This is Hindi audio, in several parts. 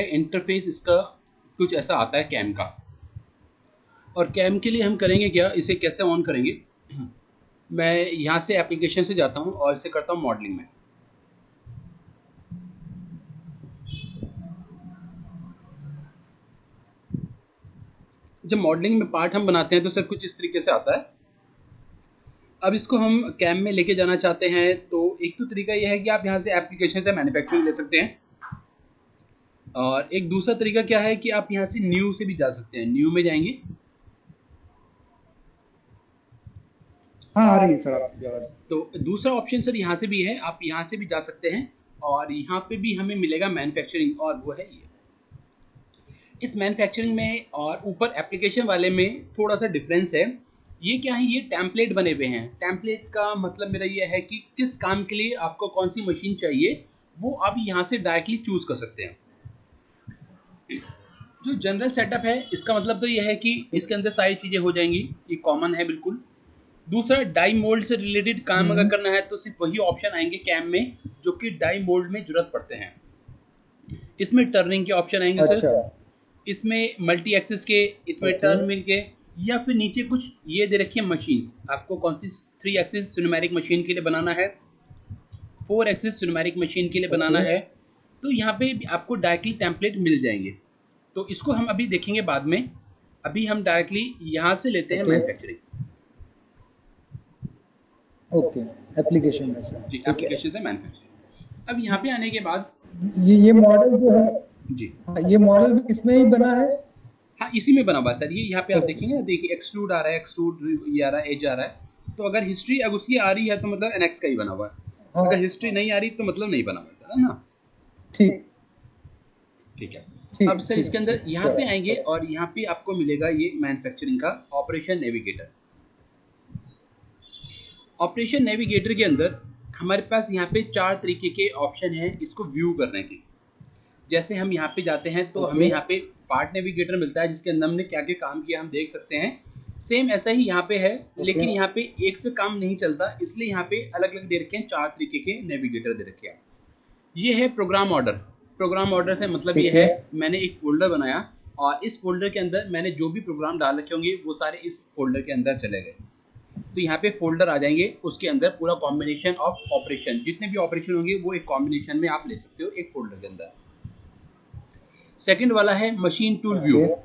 इंटरफेस इसका कुछ ऐसा आता है कैम का। और कैम के लिए हम करेंगे क्या, इसे कैसे ऑन करेंगे। मैं यहाँ से एप्लीकेशन से जाता हूँ और इसे करता हूँ मॉडलिंग में। जब मॉडलिंग में पार्ट हम बनाते हैं तो सर कुछ इस तरीके से आता है। अब इसको हम कैम में लेके जाना चाहते हैं तो एक तो तरीका यह है कि आप यहाँ से एप्लीकेशन से मैन्युफैक्चरिंग ले सकते हैं, और एक दूसरा तरीका क्या है कि आप यहाँ से न्यू से भी जा सकते हैं। न्यू में जाएंगे, हाँ आ रही है सर आपकी आवाज। तो दूसरा ऑप्शन सर यहाँ से भी है, आप यहाँ से भी जा सकते हैं और यहाँ पे भी हमें मिलेगा मैन्युफैक्चरिंग, और वो है ये। इस मैन्युफैक्चरिंग में और ऊपर एप्लीकेशन वाले में थोड़ा सा डिफरेंस है। ये क्या है, ये टेम्पलेट बने हुए हैं। टेम्पलेट का मतलब मेरा ये है कि किस काम के लिए आपको कौन सी मशीन चाहिए वो आप यहाँ से डायरेक्टली चूज कर सकते हैं। जो जनरल सेटअप है इसका मतलब तो ये है कि इसके अंदर सारी चीज़ें हो जाएंगी, ये कॉमन है बिल्कुल। दूसरा, डाई मोल्ड से रिलेटेड काम अगर करना है तो सिर्फ वही ऑप्शन आएंगे कैम में जो कि डाई मोल्ड में जरूरत पड़ते हैं। इसमें टर्निंग के ऑप्शन आएंगे सर, अच्छा इसमें मल्टी एक्सिस के, इसमें ओके टर्न मिल के, या फिर नीचे कुछ ये दे रखी है मशीन्स। आपको कौन सी 3 एक्सिस सिनेमैटिक मशीन के लिए बनाना है, 4 एक्सिस सिनेमैटिक मशीन के लिए बनाना ओके है, तो यहाँ पे आपको डायरेक्टली टेम्पलेट मिल जाएंगे। तो इसको हम अभी देखेंगे बाद में, अभी हम डायरेक्टली यहाँ से लेते हैं ओके मैन्युफैक्चरिंग। ओके एप्लीकेशन में से जी, ठीक है। एप्लीकेशन से मैन्युफैक्चरिंग। अब यहाँ पे आने के बाद ये मॉडल जो है, जी, हाँ, ये मॉडल भी इसमें ही बना है। हाँ इसी में बना हुआ सर। ये यहाँ पे आप ओके देखेंगे ना, देखिए एक्सट्रूड आ रहा है, एक्सट्रूड ये आ रहा है, एज आ रहा है। तो अगर हिस्ट्री अगर उसकी आ रही है तो मतलब एनएक्स का ही बना हुआ है, हाँ अगर हिस्ट्री नहीं आ रही तो मतलब नहीं बना हुआ सर, है ना। ठीक ठीक है। अब ठीक सर ठीक इसके अंदर ठीक यहाँ श्योर पे आएंगे और यहाँ पे आपको मिलेगा ये मैन्युफैक्चरिंग का ऑपरेशन नेविगेटर। ऑपरेशन नेविगेटर के अंदर हमारे पास यहाँ पे 4 तरीके के ऑप्शन हैं इसको व्यू करने के। जैसे हम यहाँ पे जाते हैं तो हमें ओके यहाँ पे पार्ट नेविगेटर मिलता है जिसके अंदर हमने क्या क्या काम किया हम देख सकते हैं। सेम ऐसा ही यहाँ पे है, ओके लेकिन यहाँ पे एक से काम नहीं चलता, इसलिए यहाँ पे अलग अलग दे रखे हैं, 4 तरीके के नेविगेटर दे रखे हैं। ये है प्रोग्राम ऑर्डर। प्रोग्राम ऑर्डर से मतलब ये ठीक है, है मैंने एक फोल्डर बनाया और इस फोल्डर के अंदर मैंने जो भी प्रोग्राम डाल रखे होंगे वो सारे इस फोल्डर के अंदर चले गए। तो यहाँ पे फोल्डर आ जाएंगे, उसके अंदर पूरा कॉम्बिनेशन ऑफ ऑपरेशन, जितने भी ऑपरेशन होंगे वो एक कॉम्बिनेशन में आप ले सकते हो एक फोल्डर के अंदर। सेकंड वाला है machine tool view. Okay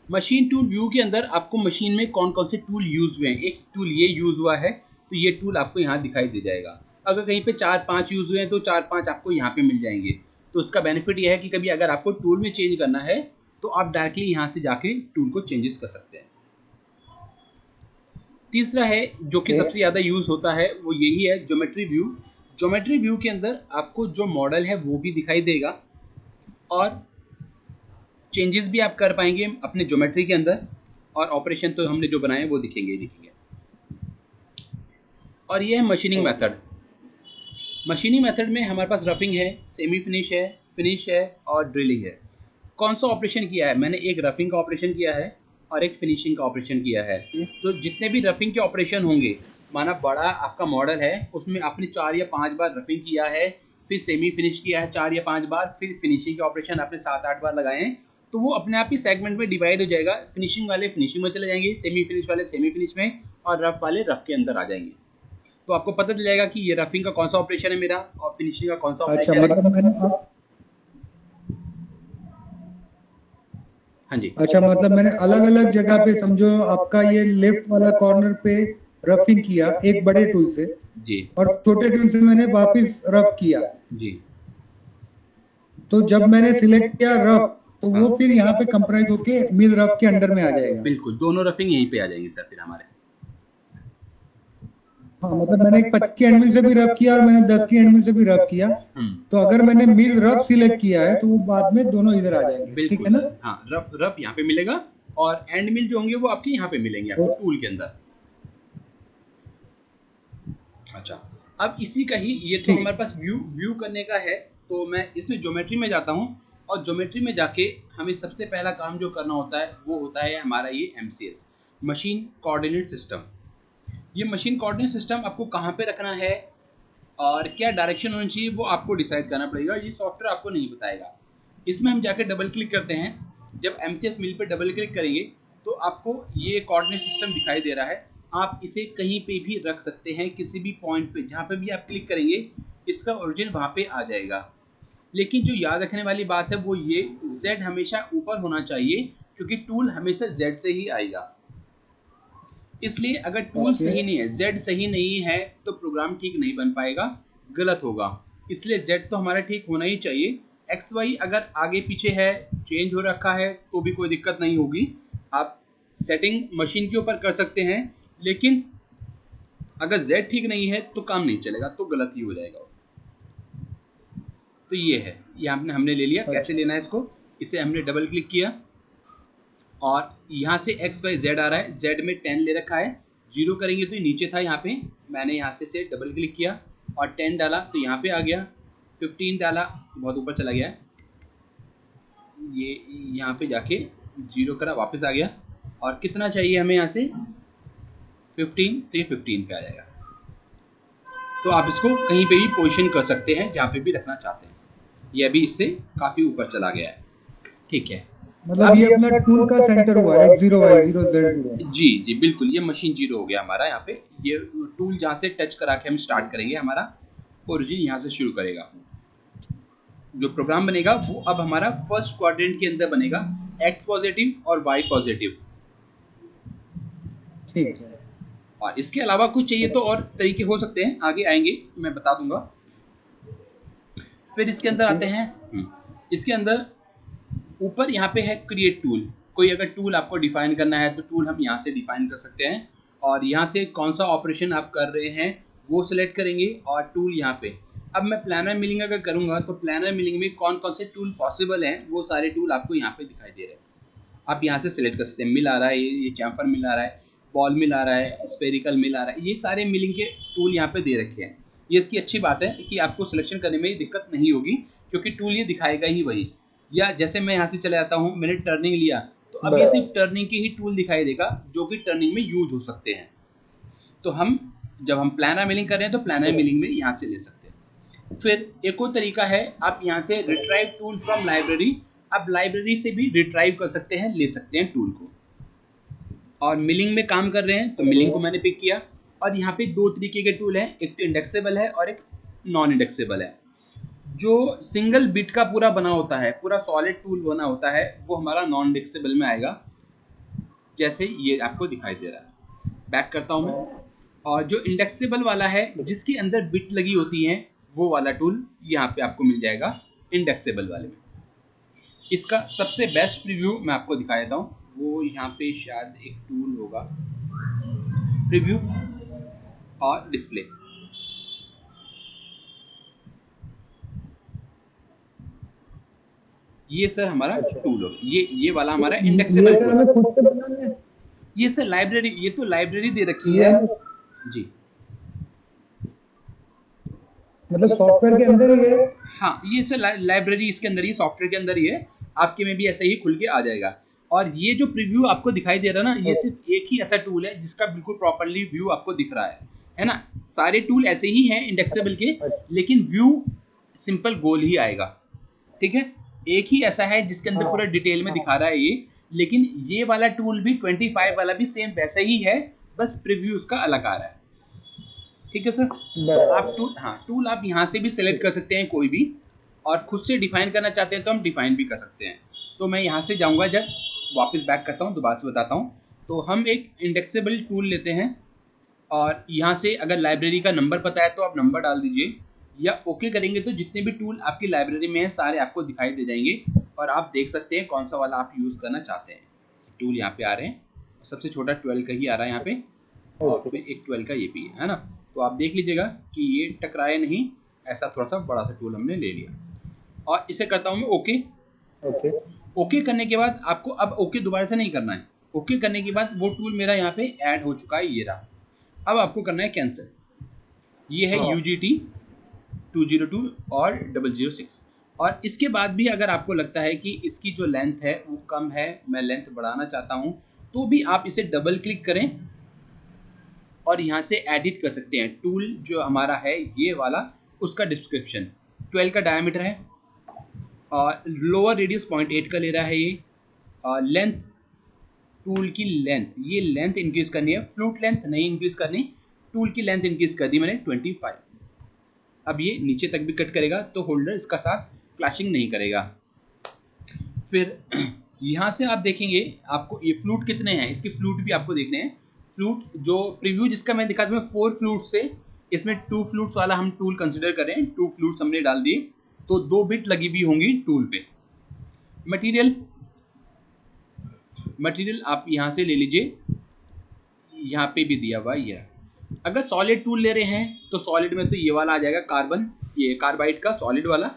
machine tool view के अंदर आपको मशीन में कौन कौन से टूल यूज हुए हैं, एक टूल ये यूज हुआ है तो ये टूल आपको यहाँ दिखाई दे जाएगा। अगर कहीं पे 4-5 यूज हुए हैं तो 4-5 आपको यहाँ पे मिल जाएंगे। तो उसका बेनिफिट यह है कि कभी अगर आपको टूल में चेंज करना है तो आप डायरेक्टली यहाँ से जाके टूल को चेंजेस कर सकते हैं। तीसरा है जो कि ओके सबसे ज़्यादा यूज़ होता है वो यही है, ज्योमेट्री व्यू। ज्योमेट्री व्यू के अंदर आपको जो मॉडल है वो भी दिखाई देगा और चेंजेस भी आप कर पाएंगे अपने ज्योमेट्री के अंदर, और ऑपरेशन तो हमने जो बनाए वो दिखेंगे ही दिखेंगे। और ये है machining okay method. Machining method में हमारे पास रफिंग है, सेमी फिनिश है और ड्रिलिंग है। कौन सा ऑपरेशन किया है, मैंने एक रफिंग का ऑपरेशन किया है और एक फिनिशिंग का ऑपरेशन किया है। तो जितने भी रफिंग के ऑपरेशन होंगे, माना बड़ा आपका मॉडल है उसमें आपने 4 या 5 बार रफिंग किया है, फिर सेमी फिनिश किया है 4 या 5 बार, फिर फिनिशिंग के ऑपरेशन आपने 7-8 बार लगाए हैं, तो वो अपने आप ही सेगमेंट में डिवाइड हो जाएगा। फिनिशिंग वाले फिनिशिंग में चले जाएंगे, सेमी फिनिश वाले सेमी फिनिश में, और रफ वाले रफ के अंदर आ जाएंगे। तो आपको पता चल जाएगा कि ये रफिंग का कौन सा ऑपरेशन है मेरा और फिनिशिंग का कौन सा अच्छा ऑपरेशन है। मतलब मैंने हाँ जी, अच्छा मतलब मैंने अलग अलग जगह पे, समझो आपका ये लेफ्ट वाला कॉर्नर पे रफिंग किया एक बड़े टूल से, जी, और छोटे टूल से मैंने वापस रफ किया। जी, तो जब मैंने सिलेक्ट किया रफ, तो हाँ, वो फिर यहाँ पे कंप्राइज होके मिड रफ के अंडर में आ जाएगा। बिल्कुल दोनों रफिंग यहीं पे आ जाएंगे सर फिर हमारे। हाँ मतलब मैंने एक 25 की एंडमिल से भी रफ किया और मैंने 10 की एंडमिल से भी रफ किया। तो अगर मैंने मिड रफ सिलेक्ट किया है तो वो बाद में दोनों इधर आ जाएंगे, ठीक बिल्कुल है ना। सर, हाँ रफ रफ यहाँ पे मिलेगा और एंड मिल जो होंगे वो आपके यहाँ पे मिलेंगे आपको तो टूल के अंदर। अच्छा, अब इसी का ही ये तो ठीक हमारे पास व्यू व्यू करने का है। तो मैं इसमें ज्योमेट्री में जाता हूँ और ज्योमेट्री में जाके हमें सबसे पहला काम जो करना होता है वो होता है हमारा ये MCS, मशीन कोऑर्डिनेट सिस्टम। ये मशीन कोऑर्डिनेट सिस्टम आपको कहाँ पे रखना है और क्या डायरेक्शन होनी चाहिए वो आपको डिसाइड करना पड़ेगा, ये सॉफ्टवेयर आपको नहीं बताएगा। इसमें हम जाकर डबल क्लिक करते हैं। जब MCS मिल पर डबल क्लिक करेंगे तो आपको ये कोऑर्डिनेट सिस्टम दिखाई दे रहा है। आप इसे कहीं पे भी रख सकते हैं, किसी भी पॉइंट पे, जहाँ पे भी आप क्लिक करेंगे इसका ओरिजिन वहाँ पे आ जाएगा। लेकिन जो याद रखने वाली बात है वो ये, Z हमेशा ऊपर होना चाहिए क्योंकि टूल हमेशा Z से ही आएगा। इसलिए अगर टूल सही नहीं है, Z सही नहीं है, तो प्रोग्राम ठीक नहीं बन पाएगा, गलत होगा। इसलिए Z तो हमारा ठीक होना ही चाहिए। XY अगर आगे पीछे है, चेंज हो रखा है, तो भी कोई दिक्कत नहीं होगी। आप सेटिंग मशीन के ऊपर कर सकते हैं, लेकिन अगर Z ठीक नहीं है तो काम नहीं चलेगा, तो गलत ही हो जाएगा। तो ये है, ये हमने ले लिया। कैसे लेना है इसको, इसे हमने डबल क्लिक किया और यहाँ से XYZ आ रहा है, Z में 10 ले रखा है। 0 करेंगे तो ये नीचे था, यहाँ पे मैंने यहाँ से डबल क्लिक किया और 10 डाला तो यहाँ पे आ गया। 15 डाला, बहुत ऊपर चला गया, ये यहाँ पे जाके 0 करा, वापस आ गया। और कितना चाहिए हमें यहाँ से 15, तो ये 15 पे आ जाएगा। तो आप इसको कहीं पे भी पोजीशन कर सकते हैं जहाँ पे भी रखना चाहते हैं। ये अभी इससे काफ़ी ऊपर चला गया है, ठीक है। मतलब ये अपना टूल का सेंटर हुआ है, X0Y0Z0। जी जी बिल्कुल, ये मशीन 0 हो गया हमारा। यहाँ पे ये टूल जहाँ से टच करा के हम स्टार्ट करेंगे, हमारा ओरिजिन यहाँ से शुरू करेगा। जो प्रोग्राम बनेगा वो अब हमारा फर्स्ट क्वाड्रेंट के अंदर बनेगा, X पॉजिटिव और Y पॉजिटिव, ठीक है। और इसके अलावा कुछ चाहिए तो और तरीके हो सकते हैं, आगे आएंगे मैं बता दूंगा। फिर इसके अंदर आते हैं। इसके अंदर ऊपर यहाँ पे है क्रिएट टूल। कोई अगर टूल आपको डिफाइन करना है तो टूल हम यहाँ से डिफाइन कर सकते हैं, और यहाँ से कौन सा ऑपरेशन आप कर रहे हैं वो सिलेक्ट करेंगे, और टूल यहाँ पे। अब मैं प्लानर मिलिंग अगर करूँगा तो प्लानर मिलिंग में कौन कौन से टूल पॉसिबल हैं वो सारे टूल आपको यहाँ पे दिखाई दे रहे हैं। आप यहाँ से सिलेक्ट कर सकते हैं। मिल आ रहा है, ये चैम्फर मिल आ रहा है, बॉल मिल आ रहा है, स्पेरिकल मिल आ रहा है, ये सारे मिलिंग के टूल यहाँ पे दे रखे हैं। ये इसकी अच्छी बात है कि आपको सिलेक्शन करने में दिक्कत नहीं होगी, क्योंकि टूल ये दिखाएगा ही वही। या जैसे मैं यहाँ से चला जाता हूँ, मैंने टर्निंग लिया तो अब ये सिर्फ टर्निंग के ही टूल दिखाई देगा जो कि टर्निंग में यूज हो सकते हैं। तो हम जब हम प्लानर मिलिंग कर रहे हैं तो प्लानर मिलिंग में यहाँ से ले सकते हैं। फिर एक और तरीका है, आप यहाँ से रिट्राइव टूल फ्रॉम लाइब्रेरी, आप लाइब्रेरी से भी रिट्राइव कर सकते हैं, ले सकते हैं टूल को। और मिलिंग में काम कर रहे हैं तो मिलिंग को मैंने पिक किया। और यहाँ पे दो तरीके के टूल हैं, एक तो इंडेक्सेबल है और एक नॉन इंडेक्सेबल है। जो सिंगल बिट का पूरा बना होता है, पूरा सॉलिड टूल बना होता है, वो हमारा नॉन इंडेक्सेबल में आएगा, जैसे ये आपको दिखाई दे रहा है। बैक करता हूँ मैं, और जो इंडेक्सेबल वाला है जिसके अंदर बिट लगी होती हैं, वो वाला टूल यहाँ पे आपको मिल जाएगा इंडेक्सेबल वाले में। इसका सबसे बेस्ट प्रीव्यू मैं आपको दिखा देता हूँ, वो यहाँ पे शायद एक टूल होगा, प्रीव्यू और डिस्प्ले। ये सर हमारा टूल होगा, ये वाला हमारा इंडेक्सेबल टूल। हमें खुद से बनाना है? ये सर लाइब्रेरी, ये तो लाइब्रेरी दे रखी है जी, मतलब सॉफ्टवेयर के अंदर ही है। हाँ ये सर लाइब्रेरी इसके अंदर ही, सॉफ्टवेयर के अंदर ही है, आपके में भी ऐसे ही खुल के आ जाएगा। और ये जो प्रीव्यू आपको दिखाई दे रहा है ना, ये सिर्फ एक ही ऐसा टूल है जिसका बिल्कुल प्रॉपर्ली व्यू आपको दिख रहा है ना। सारे टूल ऐसे ही हैं इंडेक्सेबल के, लेकिन व्यू सिंपल गोल ही आएगा, ठीक है। एक ही ऐसा है जिसके अंदर पूरा डिटेल में दिखा रहा है ये, लेकिन ये वाला टूल भी 25 वाला भी सेम वैसा ही है, बस प्रीव्यू उसका अलग आ रहा है, ठीक है सर। तो आप टूल आप यहाँ से भी सिलेक्ट कर सकते हैं कोई भी, और खुद से डिफाइन करना चाहते हैं तो हम डिफाइन भी कर सकते हैं। तो मैं यहाँ से जाऊँगा, जब वापस बैक करता हूँ, दोबारा से बताता हूँ। तो हम एक इंडेक्सेबल टूल लेते हैं, और यहाँ से अगर लाइब्रेरी का नंबर पता है तो आप नंबर डाल दीजिए, या ओके करेंगे तो जितने भी टूल आपकी लाइब्रेरी में हैं सारे आपको दिखाई दे जाएंगे, और आप देख सकते हैं कौन सा वाला आप यूज़ करना चाहते हैं। टूल यहाँ पे आ रहे हैं, सबसे छोटा 12 का ही आ रहा है यहाँ पे, और उसमें एक 12 का ये भी है ना। तो आप देख लीजिएगा कि ये टकराए नहीं, ऐसा थोड़ा सा बड़ा सा टूल हमने ले लिया। और इसे करता हूँ मैं ओके। ओके करने के बाद आपको अब ओके दोबारा से नहीं करना है। ओके करने के बाद वो टूल मेरा यहाँ पे ऐड हो चुका है, ये रहा। अब आपको करना है कैंसिल। ये है UGT 202 और 006। और इसके बाद भी अगर आपको लगता है कि इसकी जो लेंथ है वो कम है, मैं लेंथ बढ़ाना चाहता हूँ, तो भी आप इसे डबल क्लिक करें और यहाँ से एडिट कर सकते हैं। टूल जो हमारा है ये वाला, उसका डिस्क्रिप्शन 12 का डायमीटर है, लोअर रेडियस 0.8 का ले रहा है ये। लेंथ, टूल की लेंथ, ये लेंथ इंक्रीज करनी है, फ्लूट लेंथ नहीं इंक्रीज करनी, टूल की लेंथ इंक्रीज कर दी मैंने 25। अब ये नीचे तक भी कट करेगा तो होल्डर इसका साथ क्लैशिंग नहीं करेगा। फिर यहाँ से आप देखेंगे आपको ये फ्लूट कितने हैं, इसके फ्लूट भी आपको देखने हैं। फ्लूट जो प्रीव्यू जिसका मैं दिखा था 4 फ्लूट्स से, इसमें 2 फ्लूट्स वाला हम टूल कंसिडर करें, 2 फ्लूट्स हमने डाल दिए तो 2 बिट लगी भी होंगी टूल पे। मटेरियल आप यहाँ से ले लीजिए, यहाँ पे भी दिया हुआ ये। अगर सॉलिड टूल ले रहे हैं तो सॉलिड में तो ये वाला आ जाएगा कार्बन, ये कार्बाइड का सॉलिड वाला,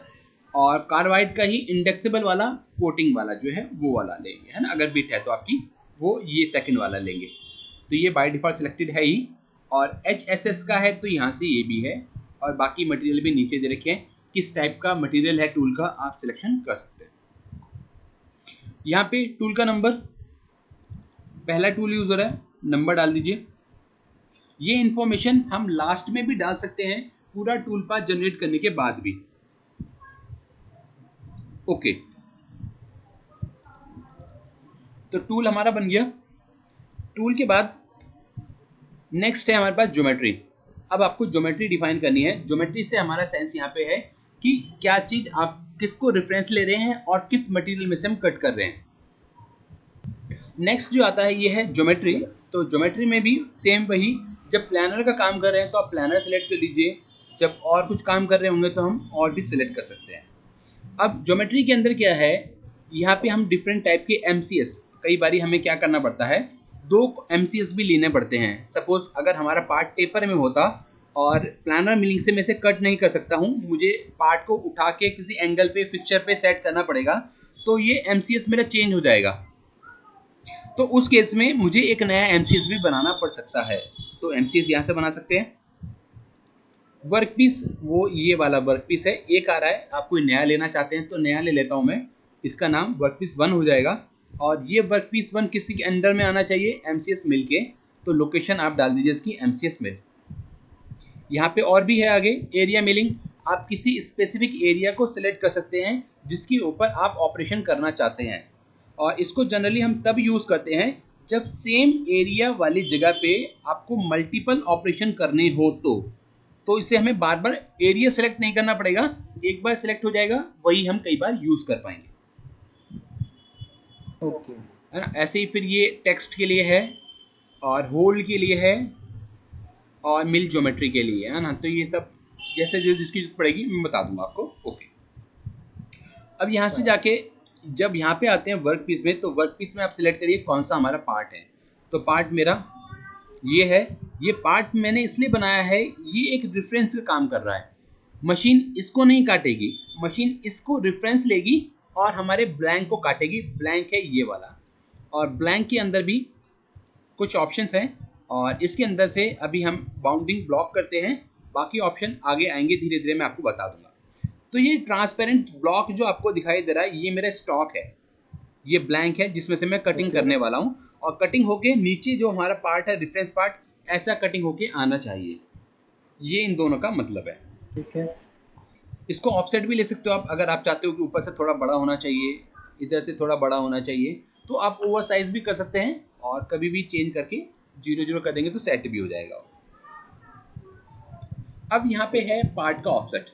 और कार्बाइड का ही इंडेक्सेबल वाला कोटिंग वाला जो है वो वाला लेंगे, है ना। अगर बिट है तो आपकी वो ये सेकंड वाला लेंगे। तो ये बाय डिफॉल्ट सिलेक्टेड है ही। और HSS का है तो यहाँ से ये भी है, और बाकी मटेरियल भी नीचे दे रखे हैं, किस टाइप का मटेरियल है टूल का आप सिलेक्शन कर सकते हैं। यहाँ पे टूल का नंबर, पहला टूल यूजर है, नंबर डाल दीजिए। ये इंफॉर्मेशन हम लास्ट में भी डाल सकते हैं पूरा टूल पाथ जनरेट करने के बाद भी। ओके, तो टूल हमारा बन गया। टूल के बाद नेक्स्ट है हमारे पास ज्योमेट्री। अब आपको ज्योमेट्री डिफाइन करनी है। ज्योमेट्री से हमारा सेंस यहाँ पे है कि क्या चीज आप किसको रेफरेंस ले रहे हैं और किस मटेरियल में से हम कट कर रहे हैं। नेक्स्ट जो आता है ये है ज्योमेट्री। तो ज्योमेट्री में भी सेम वही, जब प्लानर का काम कर रहे हैं तो आप प्लानर सेलेक्ट कर लीजिए, जब और कुछ काम कर रहे होंगे तो हम और भी सिलेक्ट कर सकते हैं। अब ज्योमेट्री के अंदर क्या है, यहाँ पे हम डिफरेंट टाइप के MCS, कई बारी हमें क्या करना पड़ता है, 2 MCS भी लेने पड़ते हैं। सपोज अगर हमारा पार्ट टेपर में होता और प्लानर मिलिंग से मैं से कट नहीं कर सकता हूँ, मुझे पार्ट को उठा के किसी एंगल पे फिक्सचर पे सेट करना पड़ेगा, तो ये MCS मेरा चेंज हो जाएगा। तो उस केस में मुझे एक नया MCS भी बनाना पड़ सकता है। तो MCS यहाँ से बना सकते हैं। वर्कपीस, वो ये वाला वर्कपीस है, एक आ रहा है, आप कोई नया लेना चाहते हैं तो नया ले लेता हूँ मैं, इसका नाम वर्कपीस 1 हो जाएगा। और ये वर्कपीस 1 किसी के अंडर में आना चाहिए MCS मिल के, तो लोकेशन आप डाल दीजिए इसकी MCS मिल। यहाँ पे और भी है आगे एरिया मिलिंग, आप किसी स्पेसिफिक एरिया को सिलेक्ट कर सकते हैं जिसके ऊपर आप ऑपरेशन करना चाहते हैं। और इसको जनरली हम तब यूज़ करते हैं जब सेम एरिया वाली जगह पे आपको मल्टीपल ऑपरेशन करने हो तो इसे हमें बार बार एरिया सेलेक्ट नहीं करना पड़ेगा, एक बार सेलेक्ट हो जाएगा, वही हम कई बार यूज़ कर पाएंगे। ओके, है ना। ऐसे ही फिर ये टेक्स्ट के लिए है, और होल्ड के लिए है, और मिल ज्योमेट्री के लिए है ना। तो ये सब जैसे जो जिसकी जरूरत पड़ेगी मैं बता दूंगा आपको। ओके, अब यहाँ से जाके जब यहाँ पे आते हैं वर्क पीस में, तो वर्क पीस में आप सिलेक्ट करिए कौन सा हमारा पार्ट है। तो पार्ट मेरा ये है। ये पार्ट मैंने इसलिए बनाया है, ये एक रेफरेंस का काम कर रहा है। मशीन इसको नहीं काटेगी, मशीन इसको रेफरेंस लेगी और हमारे ब्लैंक को काटेगी। ब्लैंक है ये वाला, और ब्लैंक के अंदर भी कुछ ऑप्शंस हैं, और इसके अंदर से अभी हम बाउंडिंग ब्लॉक करते हैं, बाकी ऑप्शन आगे आएंगे, धीरे धीरे मैं आपको बता दूंगा। तो ये ट्रांसपेरेंट ब्लॉक जो आपको दिखाई दे रहा है, ये मेरा स्टॉक है, ये ब्लैंक है जिसमें से मैं कटिंग करने वाला हूँ, और कटिंग होके नीचे जो हमारा पार्ट है रेफरेंस पार्ट, ऐसा कटिंग होके आना चाहिए। ये इन दोनों का मतलब है। ठीक है। इसको ऑफसेट भी ले सकते हो आप, अगर आप चाहते हो कि ऊपर से थोड़ा बड़ा होना चाहिए, इधर से थोड़ा बड़ा होना चाहिए, तो आप ओवर साइज भी कर सकते हैं, और कभी भी चेंज करके 0 कर देंगे तो सेट भी हो जाएगा। अब यहाँ पे है पार्ट का ऑफसेट।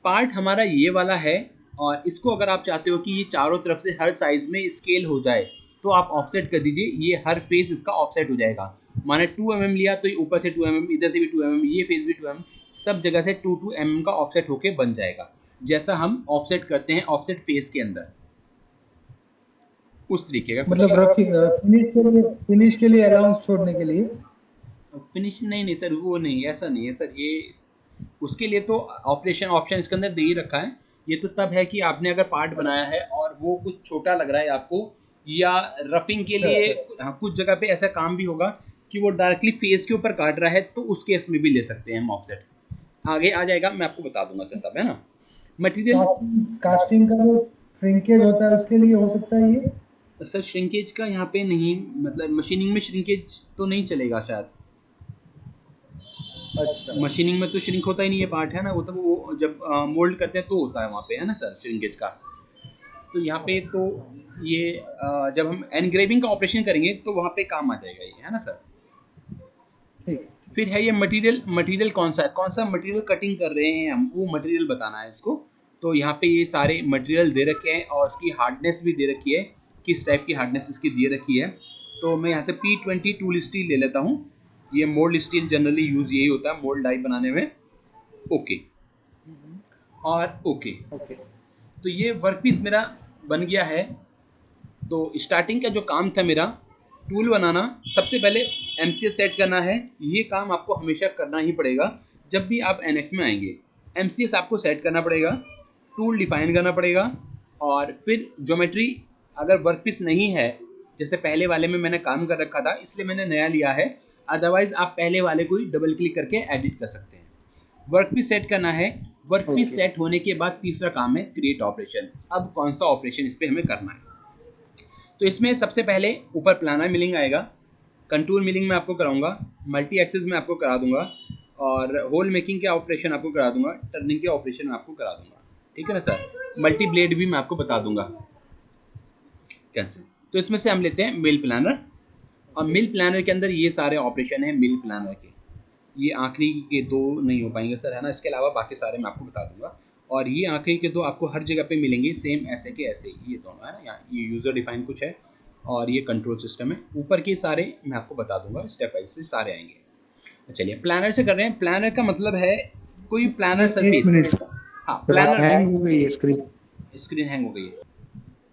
पार्ट हमारा ये वाला है, और इसको अगर आप चाहते हो कि ये चारों तरफ से हर साइज में स्केल हो जाए, तो आप ऑफसेट कर दीजिए, ये हर फेस इसका ऑफसेट हो जाएगा। माने 2 mm लिया तो ये ऊपर से 2 mm, इधर से भी 2 mm, ये फेस भी 2 mm, सब जगह से 2 mm का ऑफसेट होके बन जाएगा, जैसा हम ऑफसेट करते हैं ऑफसेट फेस के अंदर, उस तरीके का। मतलब फिनिश के लिए अलाउंस छोड़ने के लिए। फिनिश नहीं सर, वो नहीं, ऐसा नहीं है सर। ये उसके लिए तो ऑप्शन इसके अंदर दे ही रखा है। ये तो तब है कि आपने अगर पार्ट बनाया है और वो कुछ छोटा लग रहा है आपको, या रफिंग के लिए कुछ जगह पे ऐसा काम भी होगा कि वो डायरेक्टली फेस के ऊपर काट रहा है, तो उस केस में भी ले सकते हैं हम ऑफसेट। आगे आ जाएगा, मैं आपको बता दूंगा सर तब, है ना। मटेरियल कास्टिंग का जो श्रिंकेज होता है उसके लिए हो सकता है ये। सर श्रिंकेज का यहाँ पे नहीं, मतलब मशीनिंग में श्रिंकेज तो नहीं चलेगा शायद। अच्छा मशीनिंग में तो श्रिंक होता ही नहीं है पार्ट, है ना, वो तो वो जब मोल्ड करते हैं तो होता है वहाँ पे, है ना सर, श्रिंकेज का। तो यहाँ पे तो ये जब हम एनग्रेविंग का ऑपरेशन करेंगे तो वहाँ पे काम आ जाएगा ये, है ना सर। ठीक। फिर है ये मटेरियल, मटेरियल कौन सा है, कौन सा मटेरियल कटिंग कर रहे हैं हम, वो मटेरियल बताना है इसको। तो यहाँ पे ये सारे मटेरियल दे रखे हैं और उसकी हार्डनेस भी दे रखी है, किस टाइप की हार्डनेस इसकी दे रखी है। तो मैं यहाँ से P20 टूल स्टील ले लेता हूँ। ये मोल्ड स्टील जनरली यूज़ यही होता है मोल्ड डाई बनाने में। ओके और ओके, ओके। तो ये वर्कपीस मेरा बन गया है। तो स्टार्टिंग का जो काम था मेरा, टूल बनाना, सबसे पहले MCS सेट करना है। ये काम आपको हमेशा करना ही पड़ेगा जब भी आप NX में आएंगे। MCS आपको सेट करना पड़ेगा, टूल डिफाइन करना पड़ेगा, और फिर ज्योमेट्री अगर वर्कपीस नहीं है, जैसे पहले वाले में मैंने काम कर रखा था इसलिए मैंने नया लिया है, अदरवाइज आप पहले वाले को ही डबल क्लिक करके एडिट कर सकते हैं। वर्कपीस सेट करना है। वर्कपीस सेट होने के बाद तीसरा काम है क्रिएट ऑपरेशन। अब कौन सा ऑपरेशन इस पर हमें करना है, तो इसमें सबसे पहले ऊपर प्लानर मिलिंग आएगा, कंटूर मिलिंग में आपको कराऊंगा, मल्टी एक्सिस में आपको करा दूंगा, और होल मेकिंग के ऑपरेशन आपको करा दूंगा, टर्निंग के ऑपरेशन में आपको करा दूंगा, ठीक है ना सर। मल्टी ब्लेड भी मैं आपको बता दूंगा कैसे। तो इसमें से हम लेते हैं मिल प्लानर, और मिल प्लानर के अंदर ये सारे ऑपरेशन हैं मिल प्लानर के। ये आखिरी के दो नहीं हो पाएंगे सर, है ना, इसके अलावा बाकी सारे मैं आपको बता दूंगा। और ये आखिरी के दो आपको हर जगह पे मिलेंगे सेम ऐसे के ऐसे, ये दोनों, है ना। यहाँ ये यूज़र डिफाइन कुछ है और ये कंट्रोल सिस्टम है। ऊपर के सारे मैं आपको बता दूंगा, स्टेप वाइज से सारे आएंगे। चलिए प्लानर से कर रहे हैं। प्लानर का मतलब है कोई प्लानर एक सरफेस। मिनट, हाँ, प्लानर हैंग हो गई है स्क्रीन। स्क्रीन हैंग हो गई है।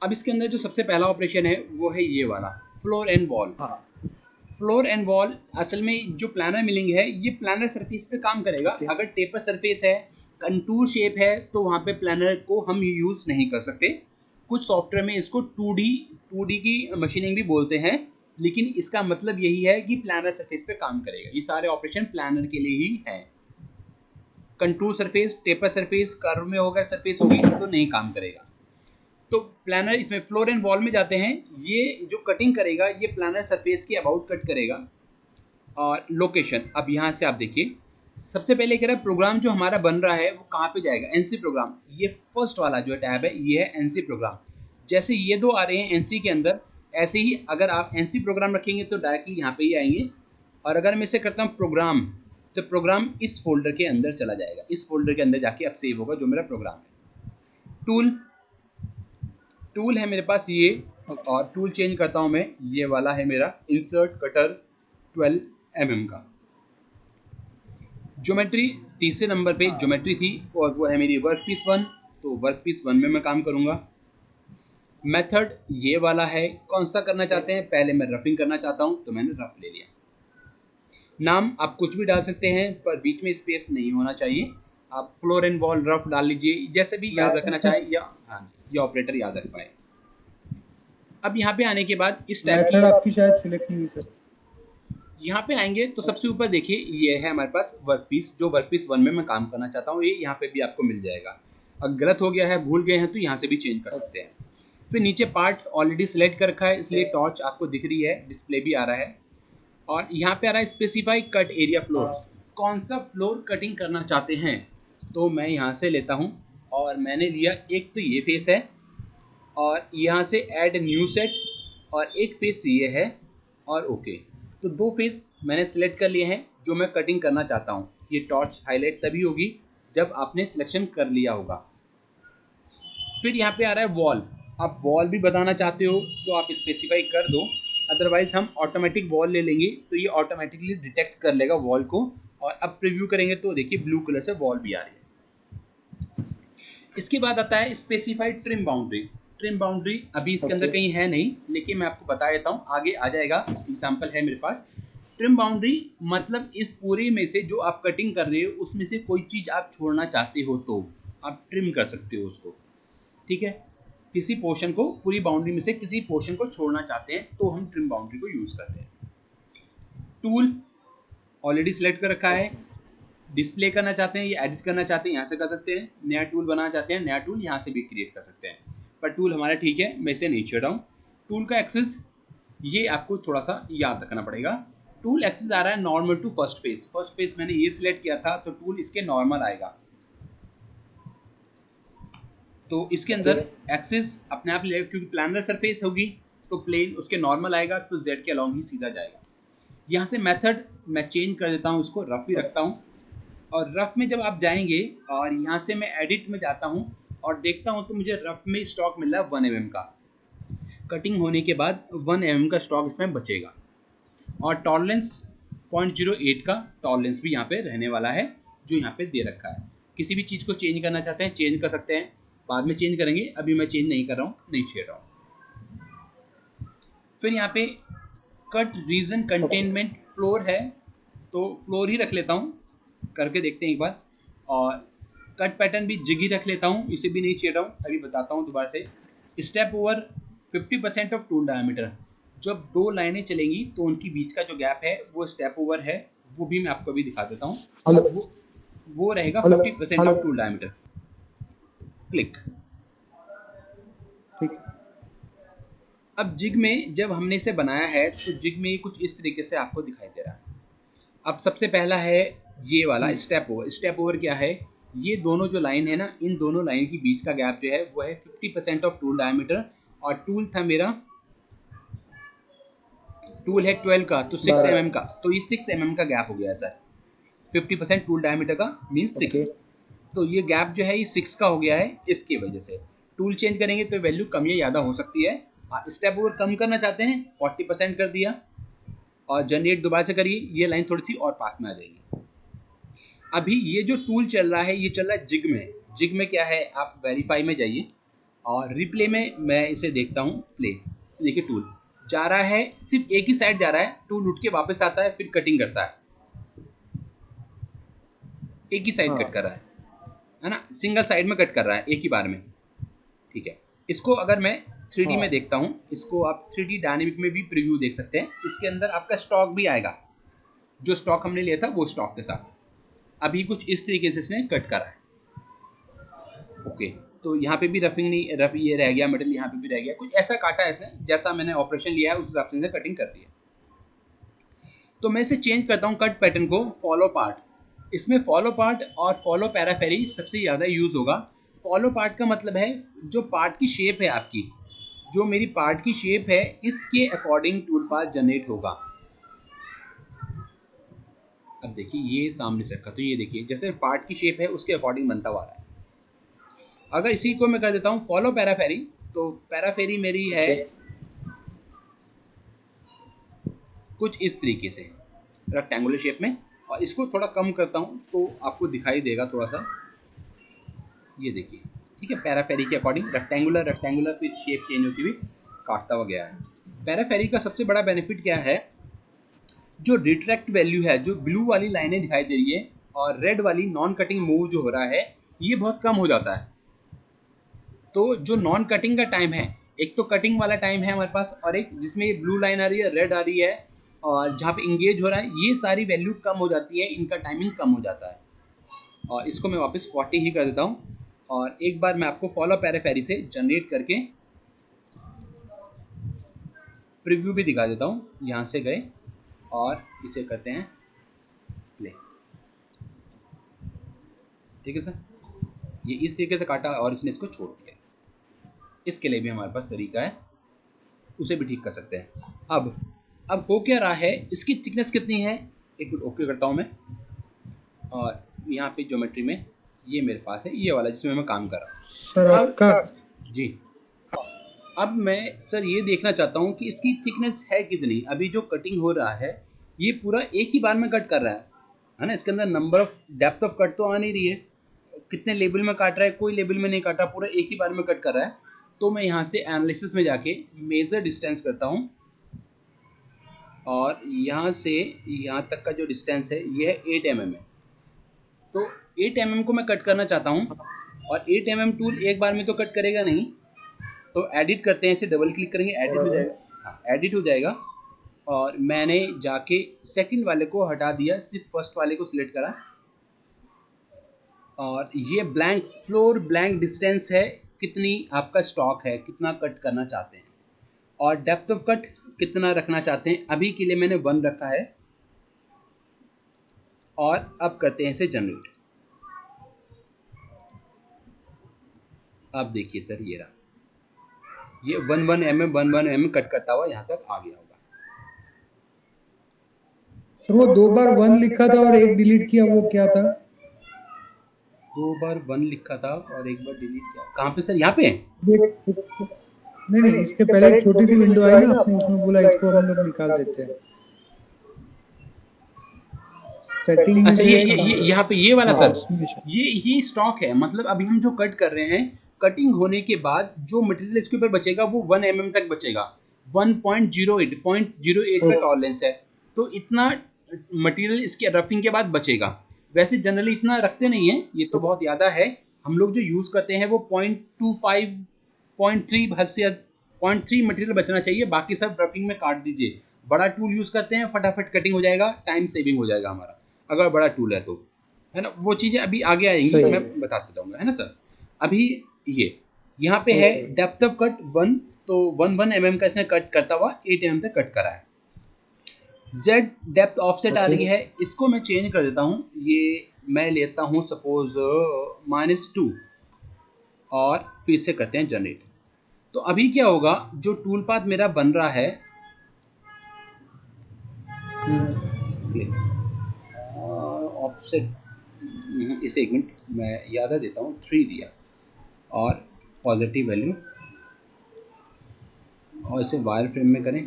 अब इसके अंदर जो सबसे पहला ऑपरेशन है वो है ये वाला, floor and wall. Floor and wall असल में जो प्लानर मिलिंग है ये प्लानर सरफेस पे काम करेगा। अगर टेपर सरफेस है, कंटूर शेप है, तो वहाँ पे प्लानर को हम यूज़ नहीं कर सकते। कुछ सॉफ्टवेयर में इसको 2D की मशीनिंग भी बोलते हैं, लेकिन इसका मतलब यही है कि प्लानर सरफेस पे काम करेगा। ये सारे ऑपरेशन प्लानर के लिए ही हैं। Contour surface, taper surface, curve में होगा सरफेस होगी तो नहीं काम करेगा। तो प्लानर इसमें फ्लोर एंड वॉल में जाते हैं। ये जो कटिंग करेगा ये प्लानर सरफेस के अबाउट कट करेगा। और लोकेशन, अब यहाँ से आप देखिए, सबसे पहले कह रहा है प्रोग्राम जो हमारा बन रहा है वो कहाँ पे जाएगा, NC प्रोग्राम। ये फर्स्ट वाला जो टैब है ये है NC प्रोग्राम। जैसे ये दो आ रहे हैं NC के अंदर, ऐसे ही अगर आप NC प्रोग्राम रखेंगे तो डायरेक्टली यहाँ पे ही आएंगे। और अगर मैं इसे करता हूँ प्रोग्राम, तो प्रोग्राम इस फोल्डर के अंदर चला जाएगा। इस फोल्डर के अंदर जाके अब सेव होगा जो मेरा प्रोग्राम है। टूल है मेरे पास ये, और टूल चेंज करता हूँ मैं, ये वाला है मेरा इंसर्ट कटर 12 mm का। ज्योमेट्री तीसरे नंबर पे ज्योमेट्री थी और वो है मेरी वर्कपीस 1, तो वर्कपीस 1 में मैं काम करूँगा। मेथड ये वाला है, कौन सा करना चाहते हैं, पहले मैं रफिंग करना चाहता हूँ तो मैंने रफ ले लिया। नाम आप कुछ भी डाल सकते हैं पर बीच में स्पेस नहीं होना चाहिए। आप फ्लोर एंड वॉल रफ डाल लीजिए, जैसे भी याद रखना चाहे, या हाँ जी, ये ऑपरेटर याद रख पाए। अब यहाँ पे आने के बाद इस टाइप की, आपकी शायद सिलेक्ट नहीं हुई सर। यहाँ पे आएंगे तो सबसे ऊपर देखिए ये है हमारे पास वर्कपीस, जो वर्कपीस 1 में मैं काम करना चाहता हूँ, ये यहाँ पे भी आपको मिल जाएगा। अगर गलत हो गया है, भूल गए हैं, तो यहाँ से भी चेंज कर सकते हैं। फिर नीचे पार्ट ऑलरेडी सिलेक्ट कर रखा है इसलिए टॉर्च आपको दिख रही है, डिस्प्ले भी आ रहा है। और यहाँ पे आ रहा है स्पेसिफाई कट एरिया फ्लोर, कौन सा फ्लोर कटिंग करना चाहते हैं। तो मैं यहाँ से लेता हूँ और मैंने लिया एक, तो ये फेस है, और यहाँ से ऐड न्यू सेट, और एक फेस ये है, और ओके। तो दो फेस मैंने सिलेक्ट कर लिए हैं जो मैं कटिंग करना चाहता हूँ। ये टॉर्च हाईलाइट तभी होगी जब आपने सिलेक्शन कर लिया होगा। फिर यहाँ पे आ रहा है वॉल, आप वॉल भी बताना चाहते हो तो आप स्पेसिफाई कर दो, अदरवाइज हम ऑटोमेटिक वॉल ले लेंगे तो ये ऑटोमेटिकली डिटेक्ट कर लेगा वॉल को। और अब प्रीव्यू करेंगे तो देखिए ब्लू कलर से वॉल भी आ रही है। इसके बाद आता है specified trim boundary. Trim boundary अभी इसके अंदर कहीं है नहीं, लेकिन मैं आपको बता देता हूँ, आगे आ जाएगा, एग्जाम्पल है मेरे पास। ट्रिम बाउंड्री मतलब इस पूरे में से जो आप कटिंग कर रहे हो उसमें से कोई चीज़ आप छोड़ना चाहते हो तो आप ट्रिम कर सकते हो उसको, ठीक है। किसी पोर्शन को, पूरी बाउंड्री में से किसी पोर्शन को छोड़ना चाहते हैं तो हम ट्रिम बाउंड्री को यूज़ करते हैं। टूल ऑलरेडी सिलेक्ट कर रखा है, डिस्प्ले करना चाहते हैं या एडिट करना चाहते हैं यहाँ से कर सकते हैं, नया टूल बनाना चाहते हैं नया टूल यहाँ से भी क्रिएट कर सकते हैं। पर टूल हमारा ठीक है, मैं इसे नहीं छेड़ रहा हूँ। टूल का एक्सेस ये आपको थोड़ा सा याद रखना पड़ेगा, टूल एक्सिस आ रहा है normal to first face. First face मैंने ये सिलेक्ट किया था तो टूल इसके नॉर्मल आएगा। तो इसके अंदर एक्सिस अपने आप ले, क्योंकि प्लानर सरफेस होगी तो प्लेन उसके नॉर्मल आएगा, तो जेड के अलॉन्ग ही सीधा जाएगा। यहाँ से मेथड मैं चेंज कर देता हूँ, इसको रफ भी रखता हूँ। और रफ में जब आप जाएंगे और यहाँ से मैं एडिट में जाता हूँ और देखता हूँ तो मुझे रफ में स्टॉक मिल रहा है 1 mm का। कटिंग होने के बाद 1 mm का स्टॉक इसमें बचेगा। और टॉलरेंस 0.08 का टॉलरेंस भी यहाँ पे रहने वाला है, जो यहाँ पे दे रखा है। किसी भी चीज़ को चेंज करना चाहते हैं चेंज कर सकते हैं, बाद में चेंज करेंगे, अभी मैं चेंज नहीं कर रहा हूँ, नहीं छेड़ रहा हूँ। फिर यहाँ पे कट रीजन कंटेनमेंट फ्लोर है, तो फ्लोर ही रख लेता हूँ, करके देखते हैं एक बार। और कट पैटर्न भी जिग ही रख लेता हूँ, इसे भी नहीं छेड़ रहा हूँ, अभी बताता हूँ दोबारा से। Step over 50% of tool diameter, जब 2 लाइनें चलेंगी तो उनकी बीच का जो गैप है वो स्टेप ओवर है, वो भी मैं आपको अभी दिखा देता हूँ। वो रहेगा 50% ऑफ टूल डायमीटर। क्लिक। ठीक। अब जिग में जब हमने इसे बनाया है तो जिग में ये कुछ इस तरीके से आपको दिखाई दे रहा है। अब सबसे पहला है ये वाला स्टेप ओवर। स्टेप ओवर क्या है? ये दोनों जो लाइन है ना, इन दोनों लाइन के बीच का गैप जो है वो है 50% ऑफ टूल डायमीटर। और टूल था मेरा, टूल है 12 का, तो 6 mm का, तो ये 6 mm का गैप हो गया है सर। 50% टूल डायमीटर का मीन्स 6, तो ये गैप जो है ये 6 का हो गया है। इसकी वजह से टूल चेंज करेंगे तो वैल्यू कम या ज़्यादा हो सकती है। स्टेप ओवर कम करना चाहते हैं 40% कर दिया और जनरेट दोबारा से करिए, ये लाइन थोड़ी सी और पास में आ जाएगी। अभी ये जो टूल चल रहा है ये चल रहा है जिग में। जिग में क्या है, आप वेरीफाई में जाइए और रिप्ले में मैं इसे देखता हूँ। प्ले, देखिए टूल जा रहा है, सिर्फ एक ही साइड जा रहा है, टूल उठ के वापस आता है, फिर कटिंग करता है, एक ही साइड कट कर रहा है ना, सिंगल साइड में कट कर रहा है एक ही बार में। ठीक है, इसको अगर मैं 3D में देखता हूँ, इसको आप 3D डायनेमिक में भी प्रीव्यू देख सकते हैं। इसके अंदर आपका स्टॉक भी आएगा, जो स्टॉक हमने लिया था वो स्टॉक के साथ। अभी कुछ इस तरीके से इसने कट करा है। ओके, तो यहाँ पे भी रफिंग नहीं, रफ ये रह गया, मटेरियल यहाँ पे भी रह गया, कुछ ऐसा काटा है इसने, जैसा मैंने ऑपरेशन लिया है उस हिसाब से कटिंग कर दी है। तो मैं इसे चेंज करता हूँ कट पैटर्न को फॉलो पार्ट। इसमें फॉलो पार्ट और फॉलो पैराफेरी सबसे ज़्यादा यूज़ होगा। फॉलो पार्ट का मतलब है जो पार्ट की शेप है आपकी, जो मेरी पार्ट की शेप है इसके अकॉर्डिंग टूल पाथ जनरेट होगा। अब देखिए ये सामने से रखा, तो ये देखिए जैसे पार्ट की शेप है उसके अकॉर्डिंग बनता हुआ आ रहा है। अगर इसी को मैं कर देता हूँ फॉलो पैराफेरी, तो पैराफेरी मेरी है कुछ इस तरीके से रेक्टेंगुलर शेप में, और इसको थोड़ा कम करता हूँ तो आपको दिखाई देगा थोड़ा सा। ये देखिए, ठीक है, पैराफेरी के अकॉर्डिंग रेक्टेंगुलर रेक्टेंगुलर फिर शेप चेंज होती हुई काटता हुआ गया है। पैराफेरी का सबसे बड़ा बेनिफिट क्या है, जो रिट्रैक्ट वैल्यू है, जो ब्लू वाली लाइनें दिखाई दे रही है और रेड वाली नॉन कटिंग मूव जो हो रहा है, ये बहुत कम हो जाता है। तो जो नॉन कटिंग का टाइम है, एक तो कटिंग वाला टाइम है हमारे पास, और एक जिसमें ये ब्लू लाइन आ रही है, रेड आ रही है, और जहाँ पे इंगेज हो रहा है, ये सारी वैल्यू कम हो जाती है, इनका टाइमिंग कम हो जाता है। और इसको मैं वापस 40 ही कर देता हूँ। और एक बार मैं आपको फॉलो पैराफेरी से जनरेट करके प्रीव्यू भी दिखा देता हूँ। यहाँ से गए और इसे करते हैं प्ले। ठीक है सर, ये इस तरीके से काटा और इसने इसको छोड़ दिया। इसके लिए भी हमारे पास तरीका है, उसे भी ठीक कर सकते हैं। अब हो क्या रहा है, इसकी थिकनेस कितनी है, एक मिनट ओके करता हूँ मैं। और यहाँ पे ज्योमेट्री में ये मेरे पास है, ये वाला जिसमें मैं काम कर रहा हूँ। अब जी, अब मैं सर ये देखना चाहता हूँ कि इसकी थिकनेस है कितनी। अभी जो कटिंग हो रहा है ये पूरा एक ही बार में कट कर रहा है ना, इसके अंदर number of depth of cut तो आ नहीं रही है, कितने लेवल में काट रहा है, कोई लेवल में नहीं काटा, पूरा एक ही बार में कट कर रहा है। तो मैं यहाँ से एनालिसिस में जाके मेजर डिस्टेंस करता हूँ, और यहाँ से यहाँ तक का जो डिस्टेंस है ये है 8 mm है। तो 8 mm को मैं कट करना चाहता हूँ, और 8 mm टूल एक बार में तो कट करेगा नहीं, तो एडिट करते हैं, इसे डबल क्लिक करेंगे, एडिट हो जाएगा। हाँ, एडिट हो जाएगा। और मैंने जाके सेकंड वाले को हटा दिया, सिर्फ फर्स्ट वाले को सिलेक्ट करा, और ये ब्लैंक फ्लोर ब्लैंक डिस्टेंस है, कितनी आपका स्टॉक है, कितना कट करना चाहते हैं, और डेप्थ ऑफ कट कितना रखना चाहते हैं। अभी के लिए मैंने 1 रखा है, और अब करते हैं इसे जनरेट। अब देखिए सर ये रहा, ये 1 mm कट करता हुआ यहाँ तक आ गया होगा। सर वो 2 बार 1 लिखा था और एक डिलीट किया, वो क्या था? 2 बार 1 लिखा था और एक बार डिलीट किया, कहाँ पे सर? यहाँ पे? नहीं नहीं, इसके पहले एक छोटी सी विंडो आई ना, आपने उसमें बोला इसको हम लोग निकाल देते हैं। सेटिंग में अच्छा गए ये यहाँ पे ये वाला हाँ, सर, उसमें ये स्टॉक है। मतलब अभी हम जो कट कर रहे हैं, कटिंग होने के बाद जो मटेरियल इसके ऊपर बचेगा वो 1 mm तक बचेगा। 1.08 का टॉलरेंस है, तो इतना मटेरियल इसके रफिंग के बाद बचेगा। वैसे जनरली इतना रखते नहीं है, ये तो बहुत ज़्यादा है। हम लोग जो यूज़ करते हैं वो 0.25 0.3 हद से 0.3 मटेरियल बचना चाहिए, बाकी सब रफिंग में काट दीजिए। बड़ा टूल यूज़ करते हैं, फटाफट कटिंग हो जाएगा, टाइम सेविंग हो जाएगा हमारा, अगर बड़ा टूल है तो, है ना। वो चीज़ें अभी आगे आएंगी, मैं बताते जाऊँगा, है ना सर। अभी ये यहाँ पे है डेप्थ ऑफ कट 1, तो 1 mm का इसने कट करता हुआ 8 mm तक कट करा है। Z डेप्थ ऑफसेट आ रही है, इसको मैं चेंज कर देता हूँ। ये मैं लेता हूँ सपोज -2 और फिर से करते हैं जनरेट। तो अभी क्या होगा, जो टूल पाथ मेरा बन रहा है, ऑफसेट, इसे एक मिनट मैं याद देता हूँ, 3 दिया और पॉजिटिव वैल्यू, और इसे वायर फ्रेम में करें।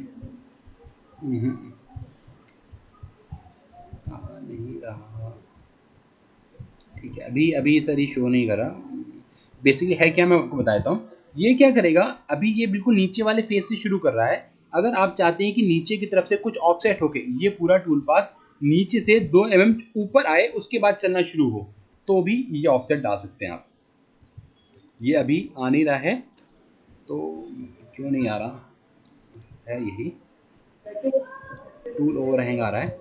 नहीं रहा, ठीक है। अभी सर ये शो नहीं करा। बेसिकली है क्या, मैं आपको बताता हूँ। ये क्या करेगा, अभी ये बिल्कुल नीचे वाले फेस से शुरू कर रहा है। अगर आप चाहते हैं कि नीचे की तरफ से कुछ ऑफसेट होके ये पूरा टूल पाथ नीचे से 2 mm ऊपर आए, उसके बाद चलना शुरू हो, तो भी ये ऑफसेट डाल सकते हैं आप। ये अभी आ नहीं रहा है, तो क्यों नहीं आ रहा है, यही टूल ओवरहैंग आ रहा है।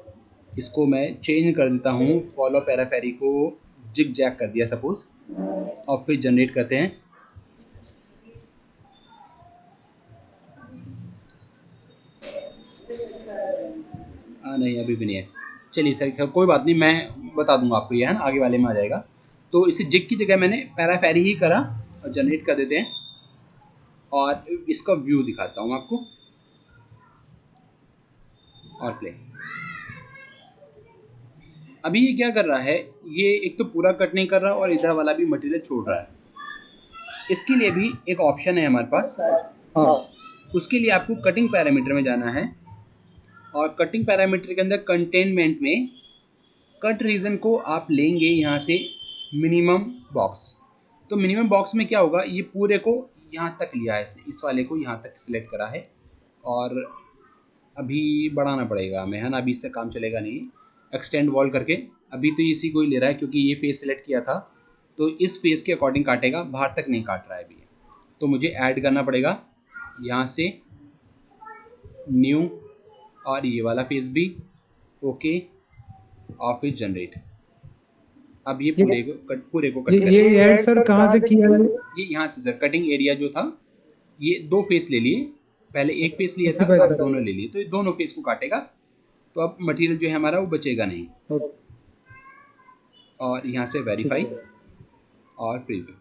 इसको मैं चेंज कर देता हूँ, फॉलो पैराफेरी को जिग जैग कर दिया सपोज, और फिर जनरेट करते हैं। नहीं अभी भी नहीं है, चलिए सर कोई बात नहीं, मैं बता दूंगा आपको, ये है ना आगे वाले में आ जाएगा। तो इसे जिग की जगह मैंने पैराफेरी ही करा और जनरेट कर देते हैं, और इसका व्यू दिखाता हूँ आपको, और प्ले। अभी ये क्या कर रहा है, ये एक तो पूरा कट नहीं कर रहा और इधर वाला भी मटेरियल छोड़ रहा है। इसके लिए भी एक ऑप्शन है हमारे पास, उसके लिए आपको कटिंग पैरामीटर में जाना है, और कटिंग पैरामीटर के अंदर कंटेनमेंट में कट रीजन को आप लेंगे यहाँ से मिनिमम बॉक्स। तो मिनिमम बॉक्स में क्या होगा, ये पूरे को यहाँ तक लिया है, इस वाले को यहाँ तक सिलेक्ट करा है, और अभी बढ़ाना पड़ेगा हमें, है ना। अभी इससे काम चलेगा नहीं, एक्सटेंड वॉल करके अभी तो इसी को ही ले रहा है, क्योंकि ये फेस सिलेक्ट किया था, तो इस फेस के अकॉर्डिंग काटेगा, बाहर तक नहीं काट रहा है अभी। तो मुझे ऐड करना पड़ेगा यहाँ से न्यू, और ये वाला फेस भी ओके, और फिर जनरेट। अब ये पूरे को कट ये ऐड सर कहाँ से किया है? ये यहाँ से सर, कटिंग एरिया जो था, ये 2 फेस ले लिए, पहले एक फेस लिया था, अब दोनों ले लिए, तो ये दोनों फेस को काटेगा। तो अब मटेरियल जो है हमारा वो बचेगा नहीं। और यहाँ से वेरीफाई और प्रीव्यू,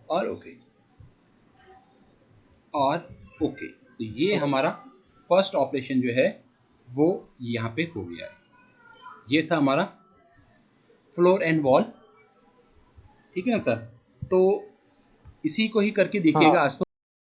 और ओके, और ओके। तो ये हमारा फर्स्ट ऑपरेशन जो है वो यहाँ पे हो गया है। ये था हमारा फ्लोर एंड वॉल, ठीक है ना सर। तो इसी को ही करके देखिएगा आज तो।